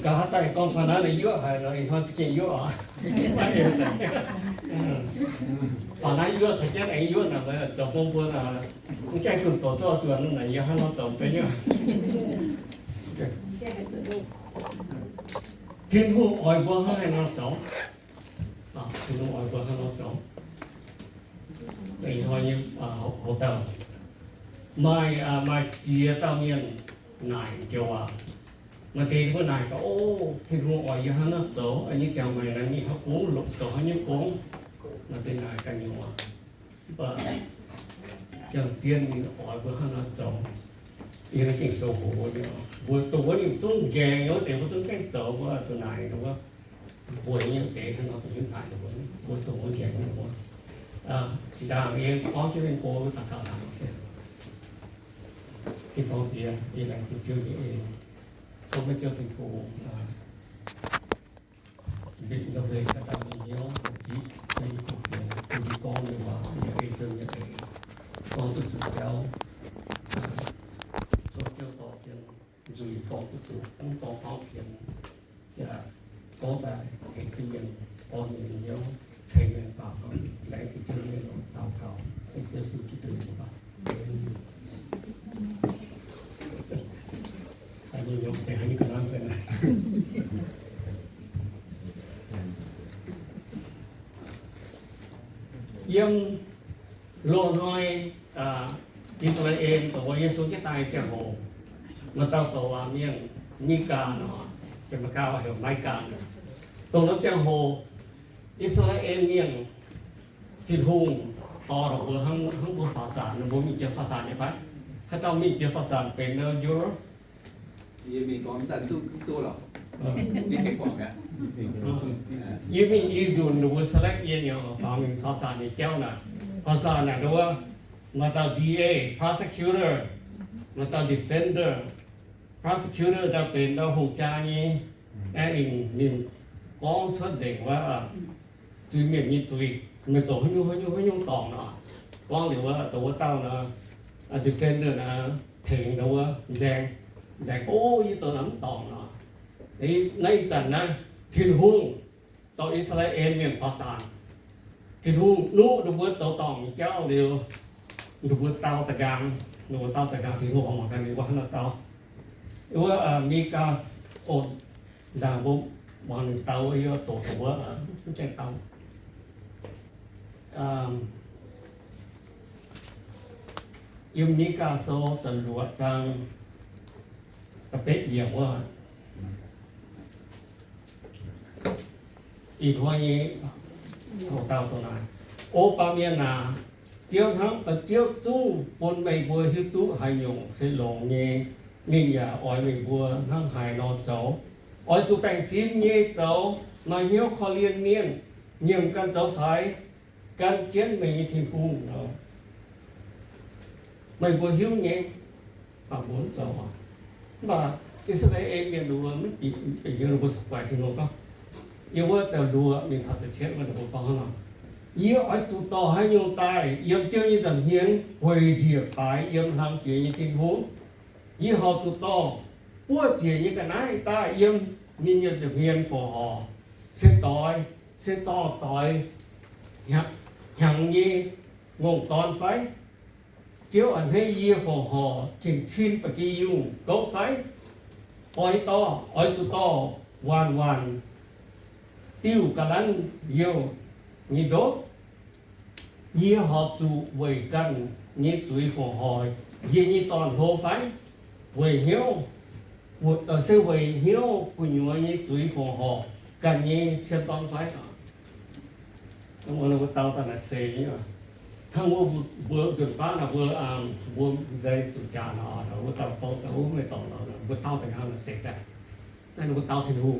cả hai tay con phản ánh là yếu hay là họ chỉ yếu à phải hiểu rồi phản ánh yếu thì cái này yếu là phải chọn công việc là cái phần tổ cho chuyện là yếu hay nó chọn cái nhá thiên hùng ỏi bữa hay nó chọn thiên hùng ỏi bữa hay nó chọn thì họ như hậu tàu mai chia tao miền này kiểu mà tiền bữa này có thiên hùng ỏi bữa hay nó chọn anh như chào mày là như họ cuốn lục chọn hay như cuốn mà tiền này càng nhiều và chẳng chiên ỏi bữa hay nó chọn yêu nó chính sâu khổ đi buổi tối thì chúng ghe nhớ tiền chúng cái chỗ của chỗ này đúng không buổi như thế nó sẽ những phải đúng không buổi tối ghe đúng không đào yên có cái bên cô với cả cao đẳng thì to tiền đi làm chỉ chưa nghĩ không biết cho thành phố bị đâu về cả ta mình nhớ chỉ đây cũng tiền đi con nhưng mà những cái chân những cái con tôi chủ kéo cho tỏ tiền rồi con tự cũng tỏ pháo tiền và có tài cái kinh nghiệm con mình nhớ xây lên vào lại thì chơi lên nó tao cao cái chơi sự kỹ thuật của bạn anh nhìn nhớ thì anh cần làm cái này nhưng lộ nói Israel tổ chức số cái tài trợ hộ mà tao tổ miền Mika nó cái mà cao hiểu mai cả tổ nó trợ hộ Israel miền thiên hùng to rồi vừa hăng vừa phá sản nó muốn mình chưa phá sản như vậy hay tao mình chưa phá sảnเป็นเนอร์ยูโรยี่มีกองตันตู้หรอนี่แค่กองอ่ะยี่มีอีดูนดูว่า select ยี่เนี่ยฟังmình phá sảnเนี่ยเจ้าน่ะphá sảnน่ะดูว่ามาตา DA prosecutor มาตา defender prosecutor จะเป็นเราหูจานี้ไอ้mình có xuất hiệnว่าจุดเมียนมีจุดมันจะให้ยุ่งต่อเนาะว่างหรือว่าตัวเต้านะdefender นะถึงหรือว่าแดงโอ้ยตัวนั้นต่อเนาะในจันนะทินหุ่งต่ออิสราเอลเมียนฟาซานทินหุ่งนู้ดูว่าตัวต่อเจ้าเดียวดูว่าเต้าตะการดูว่าเต้าตะการทินหุ่งออกมากันดีว่าเราเต้าหรือว่ามีการโอนดาวบุมันเต้าไอ้ตัวไม่ใช่เต้ายิมนี้การโซ่ตำรวจทางตะเป๊ะอย่างว่าอีกว่านี้ของเต้าตัวไหนโอปาเมียนาเจียวทั้งเจียวจุ้งปนใบบัวฮิตุหายยงเสลงเงี้ยนิ่งอย่าอ้อยใบบัวทั้งหายนอนเจ้าอ้อยจูแปงฟิล์มเงี้ยเจ้ามาเหี้ยวคอเลียนเมียนเยี่ยมกันเจ้าไฟกันเจียนไม่มีทิ้งพุ่งเนาะไม่บัวหิ้วเงี้ยปากบัวเจ้าบ่าอิสราเอลเมียนดูมันปีเยอะบัวสักไปที่โน่นก็เยอะว่าแต่ดูมีทัศน์เช็ดมันบัวปังเนาะเยอะไอ้จุดต่อให้ยงตายเยี่ยมเจ้ายี่ต่างเฮียนหวยเดียบไปเยี่ยมทำเกี่ยยี่ทิ้งพุ่งยี่หอบจุดต่อปวดเจียยี่กันไหนตายเยี่ยมนี่ยี่จะเฮียนฝ่อหอเส้นต่อต่อยhàng như ngôn toàn phải chiếu ảnh hay gì phổ họ chỉnh xin và kỳ dùng cấu phải oi to oi chú to hoàn tiêu cả lăn nhiều như đốt như họ chủ về cần như chuối phổ họ như toàn hồ phải về hiếu ở sơ về hiếu của nhiều như chuối phổ họ cần như trên toàn phải nó tao ta là xe như mà thằng vừa chuẩn phá là vừa dây chủ trà nó vừa tao con tao uống cái tổng nó vừa tao thành hàng là xe cả đây là vừa tao thì hù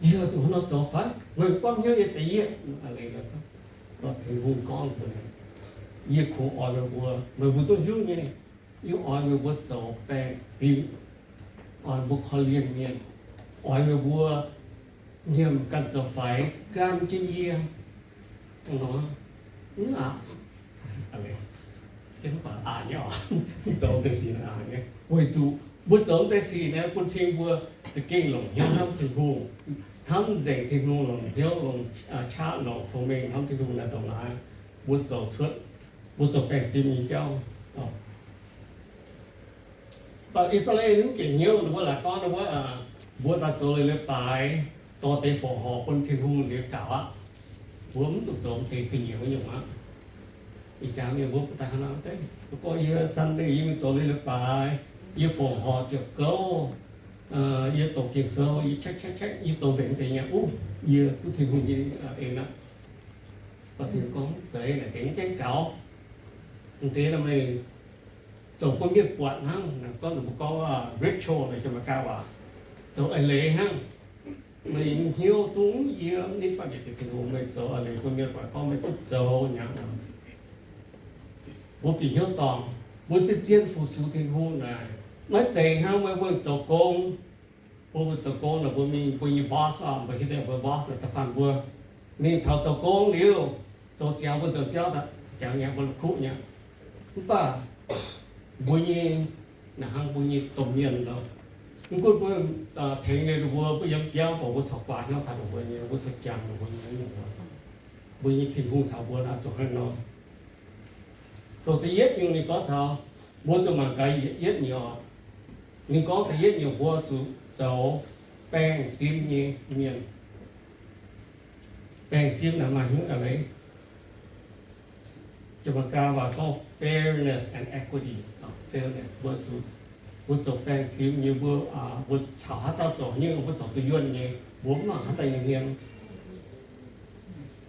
giờ tụi nó cho phá người quan nhớ cái tí là này là có thì hù con rồi giờ khổ ỏi mà vừa cho hiếu như này hiếu ỏi mà vừa cho bè bị ỏi vừa khó liền miền ỏi mà vừa nghiêm cần cho phải can trên kia nóอะไรเช่นว่าอ่านเนี่ยหรอจอมตัวสีอ่านเนี่ยเว้ยจู bút giống tới xì này bút thiên bùaจะเก่งหลงเฮี้ยวทำถึงหูทำเจ๋งถึงหูหลงเฮี้ยวหลงชาหลงทงเมงทำถึงหูในตรงนั้นบทจบชุดบทจบแปลงที่มีเจ้าตอนอิสราเอลนี่เก่งเฮี้ยวหรือว่าหลักก้อนหรือว่าบทตัดโจเลยเลยไปต่อเตะฝอหอคนถึงหูเรียกเก่าอ่ะหัวมันจบจบตีตีเหนียวอยู่มั้งอีกอย่างเนี่ยบทแต่ขนาดนั้นก็เยอะสั้นได้ยิ่งโจเลยเลยไปยิ่งฝอหอจะเก้าyêu tổ chức sâu, yêu check, yêu tổ chức thì nhá, yêu tôi thì cũng như em đó, và thì có giấy này tiếng chén cáo, thế là mình chỗ có biết quạt hăng, có được có ritual này cho mà cao à, chỗ ở lề hăng, mình hiểu chúng yêu nên phải để thì cũng mình chỗ ở lề có biết quạt có mấy chút chỗ nhá, bố bị hiểu toàn, bố chỉ chiến phụ sự thiên hôn này. Nói chuyện ha mới vừa做工，我做工了，我们不一 boss 啊，不现在不 boss 了，他反过，你头做工了，做家不做标的，讲也不苦呢，吧，不你那行不你动念了，你过不听的我不要标，我炒瓜要他的我呢，我做酱的我呢，不你听红炒我那做很多，做第一用你搞头，我做嘛改一nhiều. Nhưng có thể rất nhiều vua chủ dấu bèn phim như miền bèn phim là mà hướng ở đấy cho bà ca và có fairness and equity fairness vua chủ bèn phim như vua chảo hát tao tổ như vua chủ tự duyên như vua mà hát tao như miền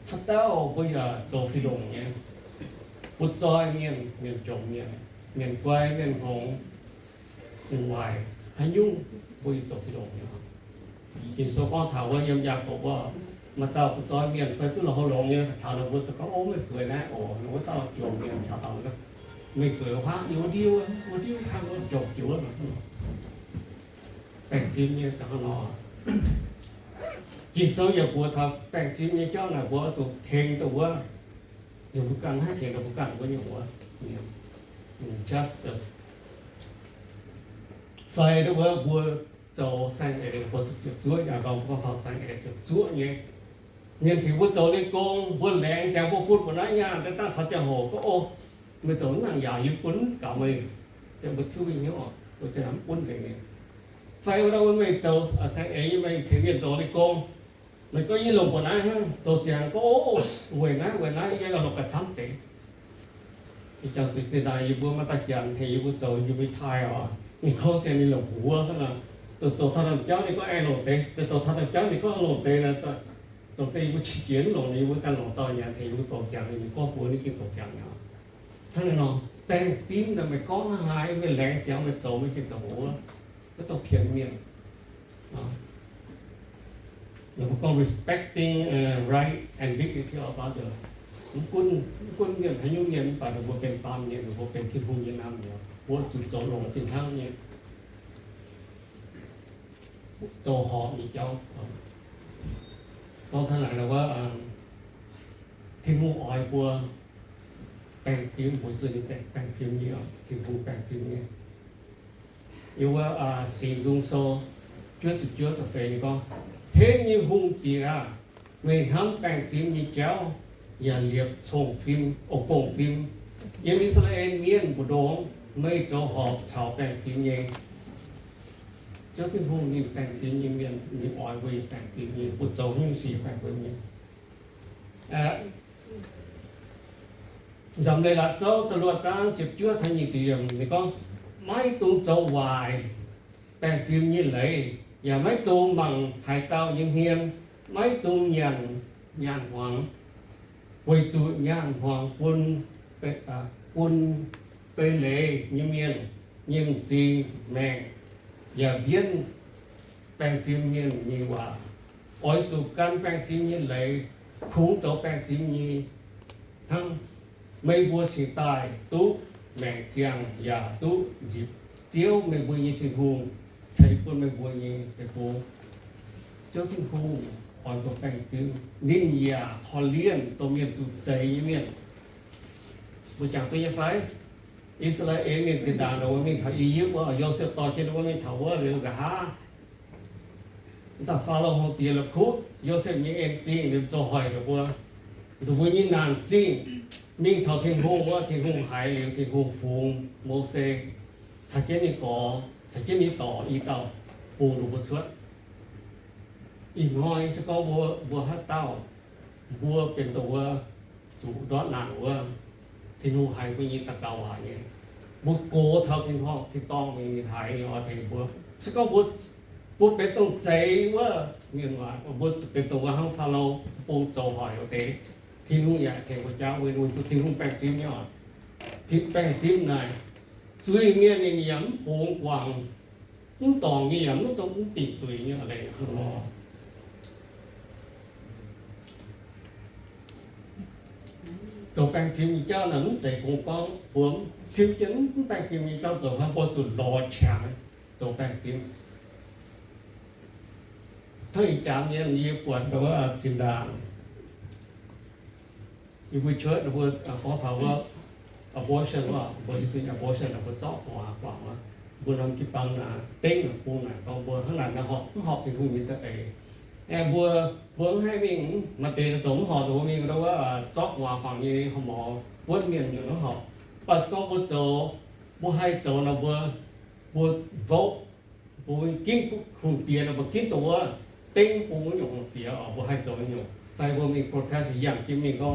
hát tao bây giờ chủ phi đồng như vua choi miền trồng miền quay miền hồng bên ngoài hay nhung vui tổ cái đồ nhá chỉ số con thảo với em già cổว่ามาตาก็จอยเมียนไปตู้เราเขาลงเนี่ยถามเราว่าจะก็โอ้ไม่สวยนะโอ้หนูว่าตาจบเมียนถามเราก็ไม่สวยพระอยู่เดียวว่าเดียวทำว่าจบจิ๋วแบบแป้งพิมพ์เนี่ยจะเขาหนอกินโซ่อย่าบัวทำแป้งพิมพ์เนี่ยเจ้าหน่ะบัวตัวเทงตัวอยู่บุกันให้เทงกับบุกันก็อยู่บัวเนี่ย justice phải đó vừa cho sang để vừa chụp chuỗi nhà vòng có thọ sang để chụp chuỗi nhé nhưng thì vừa cho lên con vừa lén chàng vừa cút của nó nha chúng ta thật chàng hồ có ô người cho nàng già như quấn cả mình chàng vừa thiếu bình nhớ vừa chàng nắm quấn gì nè phải ở đâu mình cho sang ấy như mình thể hiện cho lên con mình có như lồng của nó ha cho chàng có ô quên nó cái là một cái sắm tiền thì chàng từ đây vừa mà ta chàng thì vừa cho như bị thai à mình không xem như là bùa thế là tổ thằng làm cháu thì có ai lột tê tổ thằng làm cháu thì có lột tê là tổ tê có chỉ kiến lột này với căn lột to nhà thì với tổ chàng thì có bùa đi kêu tổ chàng nhau thế này nó tên tím là mày có hai với lẽ chéo mày tổ với cái tổ bùa cái tổ thiền miệng là một con respecting right and dignity of others quân miệng hay nhung miệng phải là một bên tam miệng một bên thiên hùng miệng nam miệng vua chủ chỗ lồng tiền thang như chỗ họ bị cho con thân lại làว่าthiên hùng ỏi vua bèn phim buổi trưa đi bèn phim nhiều thiên hùng bèn phim nhiều yêuว่าสิ่งdung sâu chưa tập về như con thế như hùng kia mình hâm bèn phim như cháuอย่าเรียบชงฟิล์มอกโป่งฟิล์มยังอิสราเอลเมียนบุดงไม่เจ้าหอบชาวแปลงฟิล์มเองเจ้าที่พงมีแปลงฟิล์มยังเมียนมีออยไว้แปลงฟิล์มยังปุจเจ้ายังสีแปลงไว้เมียนจำเลยละเจ้าตำรวจกลางเจ็บเชื้อทันยี่จีมนี่ก็ไม่ตูเจ้าวายแปลงฟิล์มยี่เลยอย่าไม่ตูบังหายเต้ายังเฮียนไม่ตูยันหวังquay chủ nhang hoàng quân bê lệ như miền nhưng gì mẹ và viên bèn phim miền như hòa ôi chủ can bèn phim như lệ khủng chỗ bèn phim như hăng mây vua chỉ tài tú mẹ chàng và tú dịp chiếu mây vua như thiên hùng thấy quân mây vua như cái phố chỗ thiên hùng còn có cảnh cứ ninh nhà họ liên tổ miền tụt giấy như miền buổi chẳng tôi như phải อิสราเอลเนี่ยจินดาโนมีทาอียิปต์ว่าโยเซฟต่อจินว่ามีทาวเรื่องกะฮะแต่ฟาโรห์เตียละคุโยเซฟมีเองจริงหรือจะหอยหรือว่าดูนี่นานจริงมีทาวทิ้งหูว่าทิ้งหูหายหรือทิ้งหูฟูงโมเสสชักเจนี่ก่อชักเจนี่ต่ออีเต่าปูหรือบัวชดอีน้อยสก็บัวฮัตเต้าบัวเป็นตัวสูดร้อนหนาวว่าทิ้งหูหายไปยิงตะกาวเนี่ยบัวโกเท่าทิ้งห้องที่ต้องมีหายเนี่ยทิ้งบัวสก็บัวเป็นต้องใจว่าเงี้ยว่าบัวเป็นตัวห้องฟาโรปูโจหอยโอเตทิ้งหูอยากแข่งพระเจ้าเวนุนทิ้งหูแป้งทิ้งเนี่ยทิ้งแป้งทิ้งไหนจุยเงี้ยเนี่ยย้ำโป่งกวางมันต่องเงี้ยมันต้องติดจุยเนี่ยอะไรคือว่า做病票而家能這個講本小景病票而家做下波做羅場做病票，推薦嘢要管到啊戰單，要會出要會嗰頭個 abortion ว่าบริษัท abortion เราเจาะหัวกว่าว่าบนเราที่ปังนะเต้งปูน่ะก็บนข้างหลังนะหอบที่หูมีจะบัวให้วิ่งมาเตะจมหอตัววิ่งแล้วว่าจอกว่าฝั่งนี้เขาหมอวัดเมียนอยู่แล้วหอบปัสก็บัวโจบัวให้โจนะบัวโจบัวกินขุ่นเตียนะบัวกินตัวเต้งปูอยู่ของเตียบัวให้โจอยู่แต่บัวมีโปรเทสอย่างที่มีก็